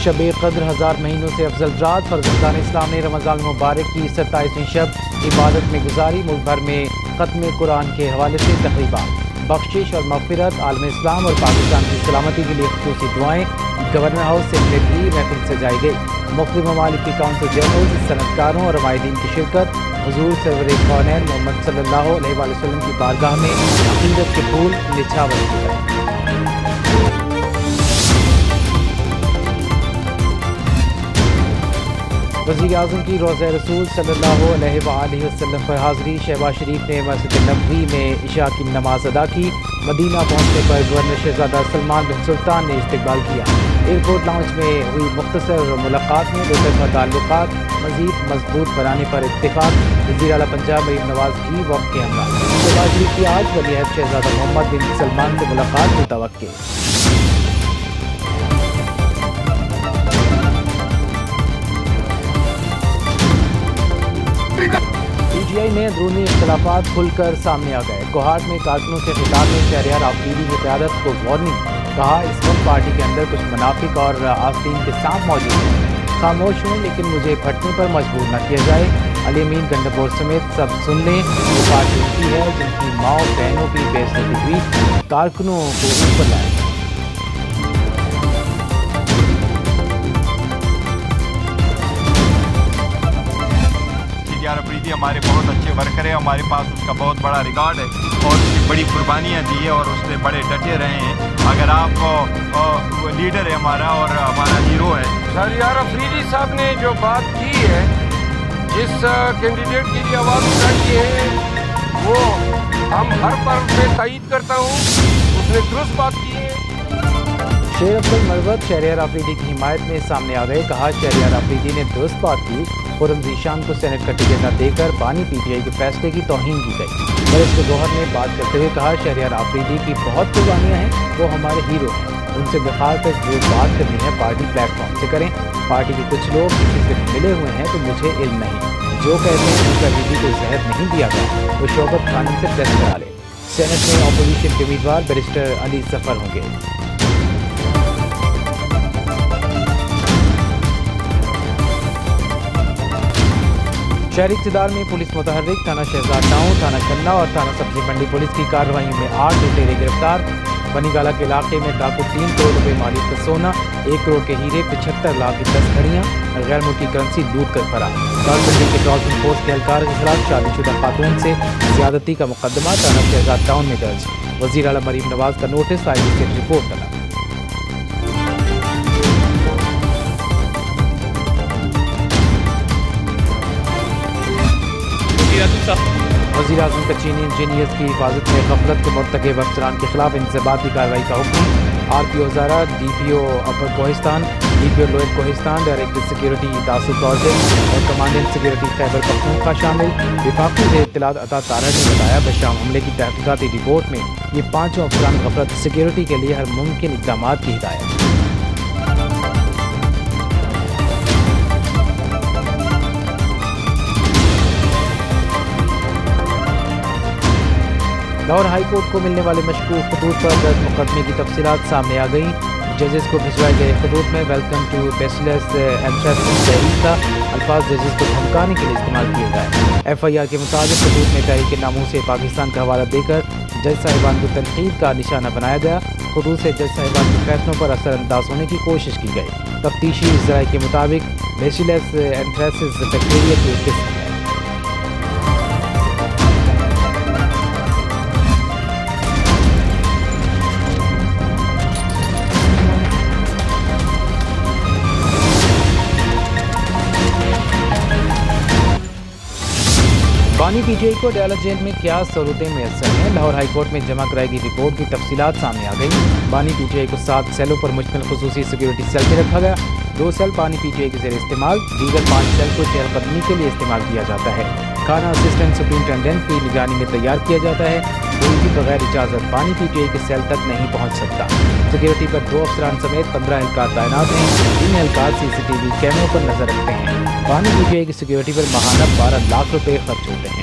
شب قدر 1000 مہینوں سے افضل رات، فرزندان اسلام نے رمضان المبارک کی 27ویں شب عبادت میں گزاری۔ ملک بھر میں ختم قرآن کے حوالے سے تقریبات، بخشش اور مغفرت، عالم اسلام اور پاکستان کی سلامتی کے لیے خصوصی دعائیں۔ گورنر ہاؤس سے بھی محفل سجائی گئی۔ مختلف ممالک کی کونسل جنرل، صنعت کاروں اور عمائدین کی شرکت۔ حضور سرور کونین محمد صلی اللہ علیہ وآلہ وسلم کی بارگاہ میں عقیدت کے پھول نچھاور کیے گئے۔ وزیر اعظم کی روضہ رسول صلی اللہ علیہ وآلہ وسلم پر حاضری۔ شہباز شریف نے مسجد نبوی میں عشاء کی نماز ادا کی۔ مدینہ پہنچنے پر گورنر شہزادہ سلمان بن سلطان نے استقبال کیا۔ ایئرپورٹ لاؤنج میں ہوئی مختصر ملاقات میں دو طرفہ تعلقات مزید مضبوط بنانے پر اتفاق۔ وزیر اعلیٰ پنجاب مریم نواز بھی وفد کے ہمراہ۔ شہباز شریف کی آج ولیعہد شہزادہ محمد بن سلمان سے ملاقات متوقع۔ پی ٹی آئی میں اندرونی اختلافات کھل کر سامنے آ گئے۔ کوہاٹ میں کارکنوں سے خطاب میں شہریار آفریدی کی قیادت کو وارننگ، کہا اس وقت پارٹی کے اندر کچھ منافق اور آستین کے سانپ موجود ہیں، خاموش ہوں لیکن مجھے پھٹنے پر مجبور نہ کیا جائے۔ علی امین گنڈپور سمیت سب سن لیں، یہ پارٹی ان کی ہے جن کی ماں و بہنوں کی بے عزتی ہوئی، کارکنوں کو اوپر لائے۔ آفریدی ہمارے بہت اچھے ورکر ہیں، ہمارے پاس اس کا بہت بڑا ریکارڈ ہے اور اس نے بڑی قربانیاں دی ہے اور اس نے بڑے ڈٹے رہے ہیں۔ اگر آپ لیڈر ہے ہمارا اور ہمارا ہیرو ہے۔ شہریار آفریدی صاحب نے جو بات کی ہے، جس کینڈیڈیٹ کے لیے آواز اٹھائی ہے، وہ ہم ہر پر میں تائید کرتا ہوں، اس نے درست بات کی ہے۔ شیر افضل مروت شہریار آفریدی کی حمایت میں سامنے آ گئے، کہا شہریار آفریدی نے درست بات کی، خرم ذیشان کو سینٹ کا ٹکٹ نہ دے کر بانی پی ٹی آئی کے فیصلے کی توہین کی گئی۔ برسٹ گوہر نے بات کرتے ہوئے کہا شہریار آفریدی کی بہت قربانیاں ہیں، وہ ہمارے ہیرو ہیں، ان سے درخواست جو بات کرنی ہے پارٹی پلیٹ فارم سے کریں۔ پارٹی کے کچھ لوگ کسی سے ملے ہوئے ہیں تو مجھے علم نہیں، جو کہتے ہیں ان کا بیوی کو زہر نہیں دیا گیا، وہ شوکت خانم سے ٹیسٹ کرا لے۔ سینٹ میں اپوزیشن کے امیدوار بیرسٹر علی ظفر ہوں گے۔ شہری اقتدار میں پولیس متحرک، تھانہ شہزاد ٹاؤن، تھانہ کھنہ اور تھانہ سبزی منڈی پولیس کی کارروائیوں میں 8 لٹیرے گرفتار۔ بنی گالہ کے علاقے میں ڈاکو 3 کروڑ روپے مالیت کا سونا، 1 کروڑ کے ہیرے، 75 لاکھ کی تسکریاں، غیر ملکی کرنسی لوٹ کر فرار۔ راولپنڈی کے ڈالفن پوسٹ کے اہلکار کے خلاف شادی شدہ خاتون سے زیادتی کا مقدمہ تھانہ شہزاد ٹاؤن میں درج۔ وزیر اعلیٰ مریم نواز کا نوٹس، آئی جی سے رپورٹ طلب۔ وزیر اعظم کا چینی انجینئرز کی حفاظت میں غفلت کے مرتکب افسران کے خلاف انضباطی کارروائی کا حکم۔ R P O Hazara, D P O upper Kohistan, D P O lower Kohistan, director security Dasu project اور کمانڈنٹ سیکیورٹی خیبر پختونخوا شامل۔ وفاقی زیر اطلاعات عطا طاہر نے بتایا بشام حملے کی تحقیقاتی رپورٹ میں یہ 5 افسران غفلت سیکیورٹی کے لیے ہر ممکن اقدامات کی ہدایت۔ لاہور ہائی کورٹ کو ملنے والے مشکوک خطوط پر درج مقدمے کی تفصیلات سامنے آ گئیں۔ ججز کو بھجوائے گئے خطوط میں ویلکم ٹو بیسلیس انٹرسٹ تحریک کا الفاظ ججز کو دھمکانے کے لیے استعمال کیے گئے۔ ایف آئی آر کے مطابق خطوط میں تحریک ناموس پاکستان کا حوالہ دے کر جج صاحبان کو تنقید کا نشانہ بنایا گیا۔ خطوط سے جج صاحبان کے فیصلوں پر اثر انداز ہونے کی کوشش کی گئی۔ تفتیشی ذرائع کے مطابق بیسیلس انٹرسٹ بیکٹیریا کی ایک قسم ہے۔ بانی پی ٹی آئی کو ڈیالہ جیل میں کیا سہولتیں میسر ہیں؟ لاہور ہائی کورٹ میں جمع کرائی گئی رپورٹ کی تفصیلات سامنے آ گئی۔ بانی پی ٹی آئی کو 7 سیلوں پر مشتمل خصوصی سیکیورٹی سیل میں رکھا گیا۔ 2 سیل بانی پی ٹی آئی کے زیر استعمال، دیگر 5 سیل کو چہل قدمی کے لیے استعمال کیا جاتا ہے۔ کھانا اسسٹنٹ سپرنٹینڈنٹ کی نگرانی میں تیار کیا جاتا ہے۔ کوئی بھی بغیر اجازت بانی پی ٹی آئی کے سیل تک نہیں پہنچ سکتا۔ سیکیورٹی پر 2 افسران سمیت 15 اہلکار تعینات ہیں۔ ان اہلکار سی سی ٹی وی کیمروں پر نظر رکھتے ہیں۔ بانی پی ٹی آئی کی سیکیورٹی پر ماہانہ 12 لاکھ روپے خرچ ہوتے ہیں۔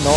9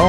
9